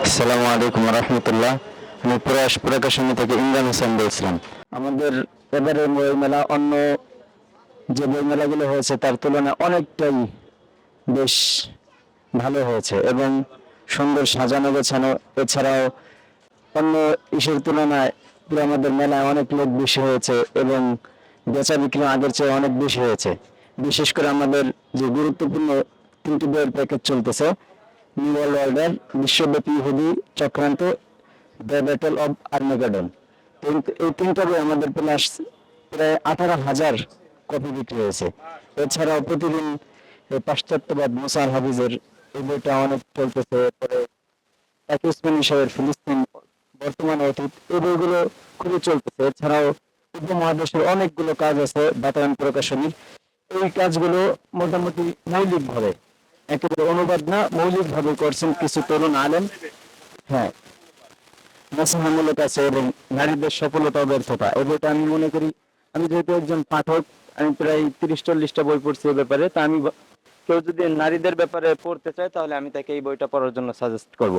আসসালামু আলাইকুম রহমতুল্লাহ। আমি প্রকাশনী থেকে ইমরান হোসেন বলছিলাম। আমাদের এবারের বই মেলা অন্য যে বই মেলাগুলো হয়েছে তার তুলনায় অনেকটাই বেশ ভালো হয়েছে এবং সুন্দর সাজানো গোছানো। এছাড়াও অন্য ইসের তুলনায় পুরো আমাদের মেলায় অনেক লোক বেশি হয়েছে এবং বেচা বিক্রি আগের চেয়ে অনেক বেশি হয়েছে। বিশেষ করে আমাদের যে গুরুত্বপূর্ণ তিনটি বইয়ের প্যাকেজ চলতেছে, নিউ ওয়ার্ল্ড অর্ডার, বিশ্বব্যাপী ইহুদি চক্রান্ত, দ্য ব্যাটল অব আর্মাগেডন। এই তিনটা বই আমাদের প্রায় 18,000 কপি বিক্রি হয়েছে। এছাড়াও প্রতিদিন এই পাশ্চাত্যবাদ মুসা আল হাফিজের এই বইটা অনেক চলতেছে। এরপরে একই উসমানী সাহেবের ফিলিস্তিন বর্তমান অতীত, এই বইগুলো খুবই চলতেছে। এছাড়াও উপমহাদেশের অনেকগুলো কাজ আছে বাতায়ন প্রকাশনীর। এই কাজগুলো মোটামুটি মৌলিকভাবে, একেবারে অনুবাদ না, মৌলিকভাবে করছেন কিছু তরুণ আলেম। হ্যাঁ, নাসিহামূলক আছে এবং নারীদের সফলতা ও ব্যর্থতা, এই বইটা আমি মনে করি, আমি যেহেতু একজন পাঠক, আমি প্রায় 30-40টা বই পড়ছি এই ব্যাপারে, তা আমি কেউ যদি নারীদের ব্যাপারে পড়তে চায় তাহলে আমি তাকে এই বইটা পড়ার জন্য সাজেস্ট করব।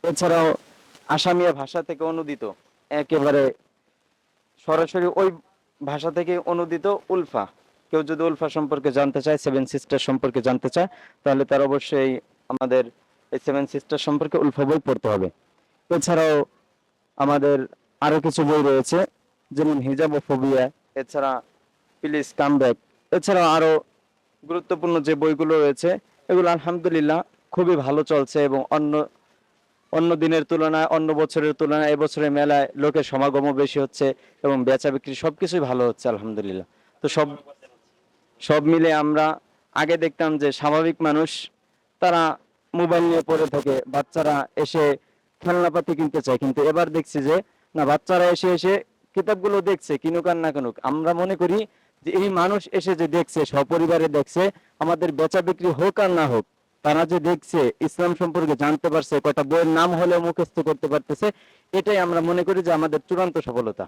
এছাড়াও আসামিয়া ভাষা থেকে অনুদিত, একেবারে সরাসরি ওই ভাষা থেকে অনুদিত উলফা, কেউ যদি উলফা সম্পর্কে জানতে চায়, সেভেন সিস্টার সম্পর্কে জানতে চায়, তাহলে তার অবশ্যই আমাদের এই সেভেন সিস্টার সম্পর্কে উলফা বই পড়তে হবে। এছাড়াও আমাদের আরো কিছু বই রয়েছে, যেমন হিজাবোফোবিয়া, এছাড়া প্লিজ কাম ব্যাক। এছাড়াও আরো গুরুত্বপূর্ণ যে বইগুলো রয়েছে, এগুলো আলহামদুলিল্লাহ খুবই ভালো চলছে এবং অন্য অন্য দিনের তুলনায়, অন্য বছরের তুলনায় এবছরের মেলায় লোকের সমাগমও বেশি হচ্ছে এবং বেচা বিক্রি সবকিছুই ভালো হচ্ছে আলহামদুলিল্লাহ। তো সব সব মিলে আমরা আগে দেখতাম যে স্বাভাবিক মানুষ তারা মোবাইল নিয়ে পড়ে থাকে, বাচ্চারা এসে খেলনাপাতি কিনতে চায়, কিন্তু এবার দেখছি যে না, বাচ্চারা এসে এসে কিতাবগুলো দেখছে, কিনুক আর না কিনুক। আমরা মনে করি যে এই মানুষ এসে যে দেখছে, সপরিবারে দেখছে, আমাদের বেচা বিক্রি হোক আর না হোক, তারা যে দেখছে, ইসলাম সম্পর্কে জানতে পারছে, কয়টা বইয়ের নাম হলেও মুখস্থ করতে পারতেছে, এটাই আমরা মনে করি যে আমাদের চূড়ান্ত সফলতা।